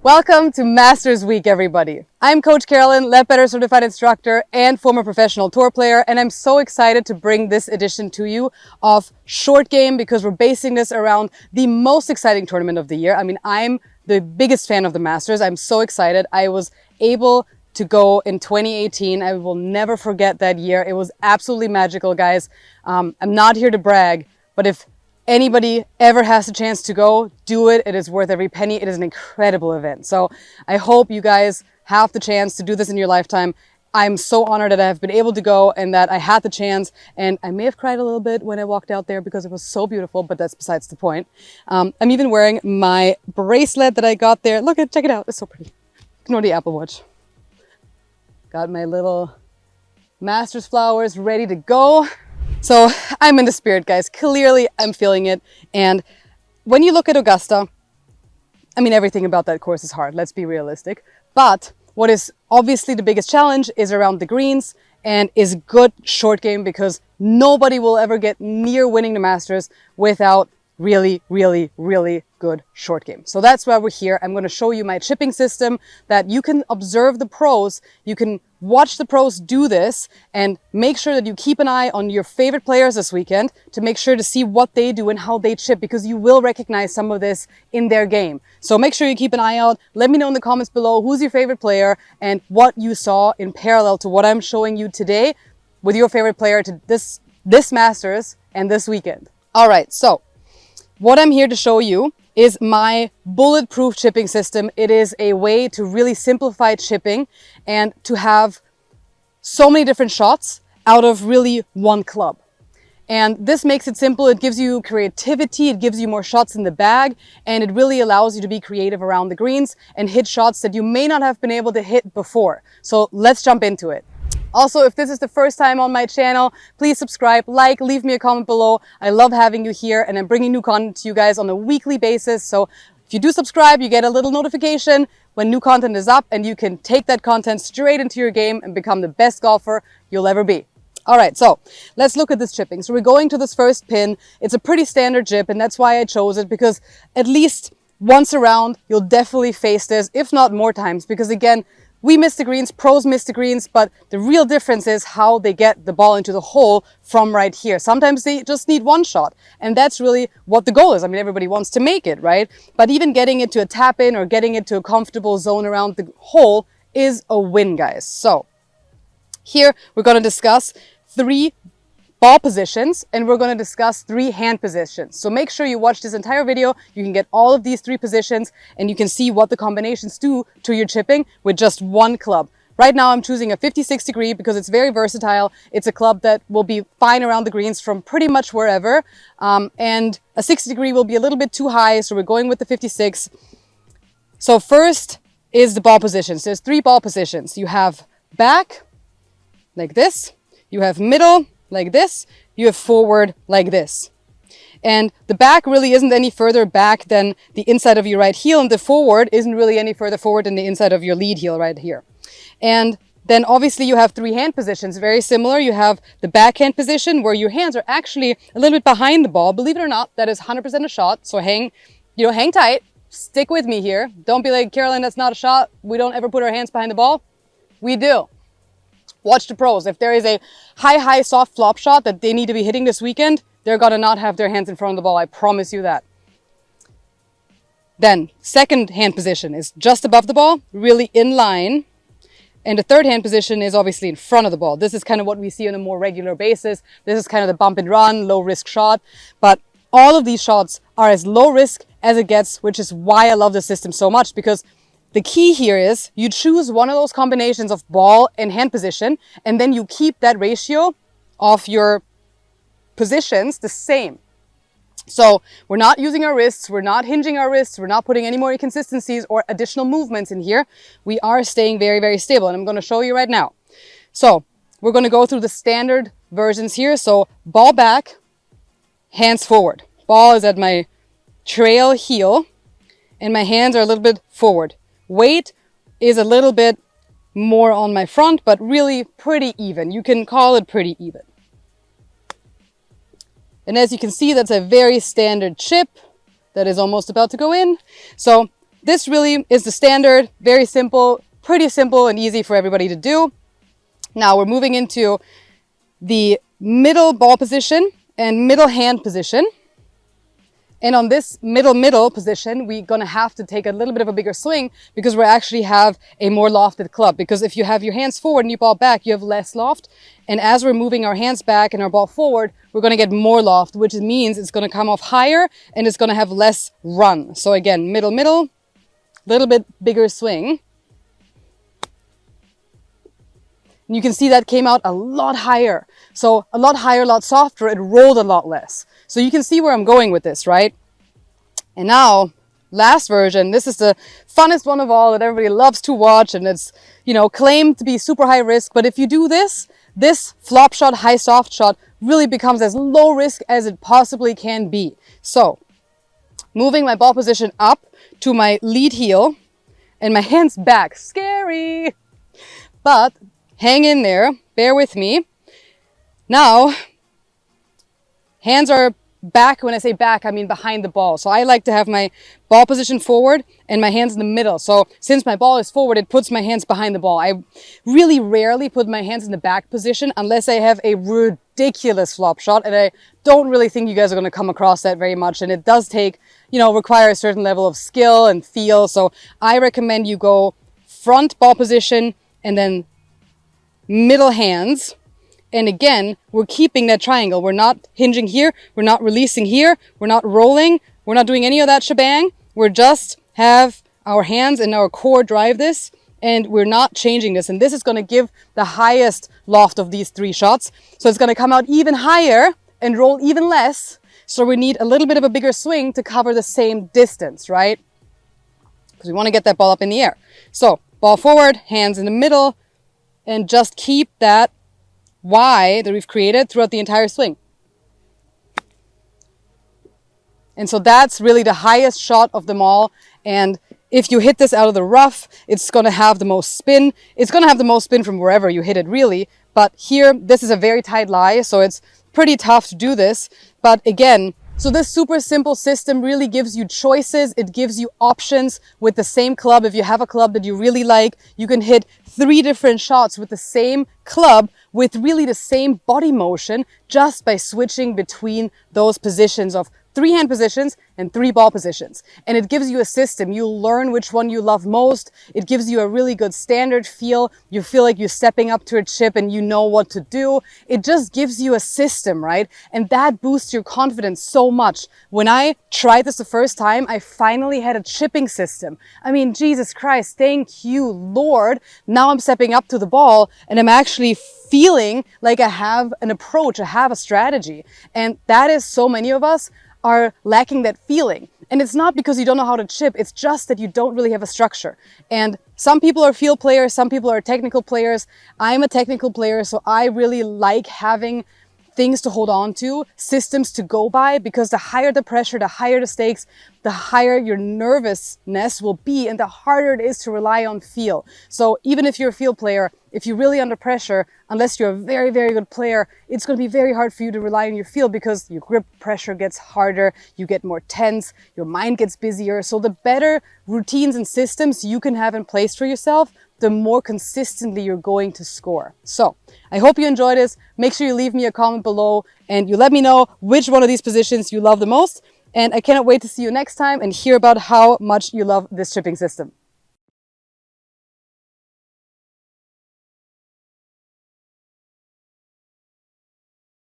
Welcome to Masters Week, everybody. I'm Coach Carolyn, Leadbetter certified instructor and former professional tour player, and I'm so excited to bring this edition to you of Short Game because we're basing this around the most exciting tournament of the year. I mean, I'm the biggest fan of the Masters. I'm so excited. I was able to go in 2018. I will never forget that year. It was absolutely magical, guys. I'm not here to brag, but if anybody ever has a chance to go, do it. It is worth every penny. It is an incredible event. So I hope you guys have the chance to do this in your lifetime. I'm so honored that I have been able to go and that I had the chance. And I may have cried a little bit when I walked out there because it was so beautiful, but that's besides the point. I'm even wearing my bracelet that I got there. Look at, check it out. It's so pretty. Ignore the Apple Watch. Got my little Masters flowers ready to go. So I'm in the spirit, guys. Clearly, I'm feeling it. And when you look at Augusta, I mean, everything about that course is hard. Let's be realistic. But what is obviously the biggest challenge is around the greens and is good short game because nobody will ever get near winning the Masters without really good short game. So that's why we're here. I'm going to show you my chipping system that you can observe the pros. You can watch the pros do this and make sure that you keep an eye on your favorite players this weekend to make sure to see what they do and how they chip because you will recognize some of this in their game. So make sure you keep an eye out. Let me know in the comments below who's your favorite player and what you saw in parallel to what I'm showing you today with your favorite player to this Masters and this weekend. All right, so what I'm here to show you is my bulletproof chipping system. It is a way to really simplify chipping and to have so many different shots out of really one club. And this makes it simple. It gives you creativity. It gives you more shots in the bag. And it really allows you to be creative around the greens and hit shots that you may not have been able to hit before. So let's jump into it. Also, if this is the first time on my channel, please subscribe, like, leave me a comment below. I love having you here and I'm bringing new content to you guys on a weekly basis. So if you do subscribe, you get a little notification when new content is up and you can take that content straight into your game and become the best golfer you'll ever be. All right, so let's look at this chipping. So we're going to this first pin. It's a pretty standard chip and that's why I chose it because at least once around, you'll definitely face this, if not more times, because again, we miss the greens, pros miss the greens, but the real difference is how they get the ball into the hole from right here. Sometimes they just need one shot, and that's really what the goal is. I mean, everybody wants to make it, right? But even getting it to a tap in or getting it to a comfortable zone around the hole is a win, guys. So here we're going to discuss 3 ball positions and we're going to discuss 3 hand positions. So make sure you watch this entire video. You can get all of these 3 positions and you can see what the combinations do to your chipping with just one club. Right now I'm choosing a 56 degree because it's very versatile. It's a club that will be fine around the greens from pretty much wherever. And a 60 degree will be a little bit too high, so we're going with the 56. So first is the ball positions. There's 3 ball positions. You have back, like this. You have middle, like this. You have forward like this. And the back really isn't any further back than the inside of your right heel, and the forward isn't really any further forward than the inside of your lead heel right here. And then obviously you have 3 hand positions, very similar. You have the backhand position where your hands are actually a little bit behind the ball. Believe it or not, that is 100% a shot. So hang tight, stick with me here. Don't be like, Carolyn, that's not a shot. We don't ever put our hands behind the ball. We do. Watch the pros. If there is a high soft flop shot that they need to be hitting this weekend, they're gonna not have their hands in front of the ball. I promise you that. Then, second hand position is just above the ball, really in line. And the third hand position is obviously in front of the ball. This is kind of what we see on a more regular basis. This is kind of the bump and run, low risk shot. But all of these shots are as low risk as it gets, which is why I love the system so much, because the key here is you choose one of those combinations of ball and hand position, and then you keep that ratio of your positions the same. So we're not using our wrists, we're not hinging our wrists, we're not putting any more inconsistencies or additional movements in here. We are staying very stable, and I'm going to show you right now. So we're going to go through the standard versions here. So ball back, hands forward. Ball is at my trail heel, and my hands are a little bit forward. Weight is a little bit more on my front, but really pretty even. You can call it pretty even. And as you can see, that's a very standard chip that is almost about to go in. So this really is the standard, very simple, pretty simple and easy for everybody to do. Now we're moving into the middle ball position and middle hand position. And on this middle position, we're gonna have to take a little bit of a bigger swing because we actually have a more lofted club. Because if you have your hands forward and your ball back, you have less loft. And as we're moving our hands back and our ball forward, we're gonna get more loft, which means it's gonna come off higher and it's gonna have less run. So again, middle, little bit bigger swing. And you can see that came out a lot higher. So a lot higher, a lot softer, it rolled a lot less. So you can see where I'm going with this, right? And now, last version, this is the funnest one of all that everybody loves to watch, and it's, you know, claimed to be super high risk. But if you do this flop shot, high soft shot really becomes as low risk as it possibly can be. So, moving my ball position up to my lead heel and my hands back. Scary! But hang in there, bear with me. Now, hands are back. When I say back, I mean behind the ball. So I like to have my ball position forward and my hands in the middle. So since my ball is forward, it puts my hands behind the ball. I really rarely put my hands in the back position unless I have a ridiculous flop shot. And I don't really think you guys are going to come across that very much. And it does take, you know, require a certain level of skill and feel. So I recommend you go front ball position and then middle hands. And again, we're keeping that triangle. We're not hinging here. We're not releasing here. We're not rolling. We're not doing any of that shebang. We're just have our hands and our core drive this, and we're not changing this. And this is going to give the highest loft of these three shots. So it's going to come out even higher and roll even less. So we need a little bit of a bigger swing to cover the same distance, right? Because we want to get that ball up in the air. So ball forward, hands in the middle, and just keep that Y that we've created throughout the entire swing. And so that's really the highest shot of them all. And if you hit this out of the rough, it's going to have the most spin. It's going to have the most spin from wherever you hit it, really. But here, this is a very tight lie, so it's pretty tough to do this. But again, so this super simple system really gives you choices. It gives you options with the same club. If you have a club that you really like, you can hit 3 different shots with the same club with really the same body motion just by switching between those positions of 3 hand positions and 3 ball positions. And it gives you a system. You'll learn which one you love most. It gives you a really good standard feel. You feel like you're stepping up to a chip and you know what to do. It just gives you a system, right? And that boosts your confidence so much. When I tried this the first time, I finally had a chipping system. I mean, Jesus Christ, thank you, Lord. Now I'm stepping up to the ball and I'm actually feeling like I have an approach, I have a strategy. And that is so many of us are lacking that feeling. And it's not because you don't know how to chip, it's just that you don't really have a structure. And some people are field players, some people are technical players. I'm a technical player, so I really like having things to hold on to, systems to go by, because the higher the pressure, the higher the stakes, the higher your nervousness will be and the harder it is to rely on feel. So even if you're a field player, if you're really under pressure, unless you're a very, very good player, it's going to be very hard for you to rely on your feel because your grip pressure gets harder, you get more tense, your mind gets busier. So the better routines and systems you can have in place for yourself, the more consistently you're going to score. So I hope you enjoyed this. Make sure you leave me a comment below and you let me know which one of these positions you love the most. And I cannot wait to see you next time and hear about how much you love this chipping system.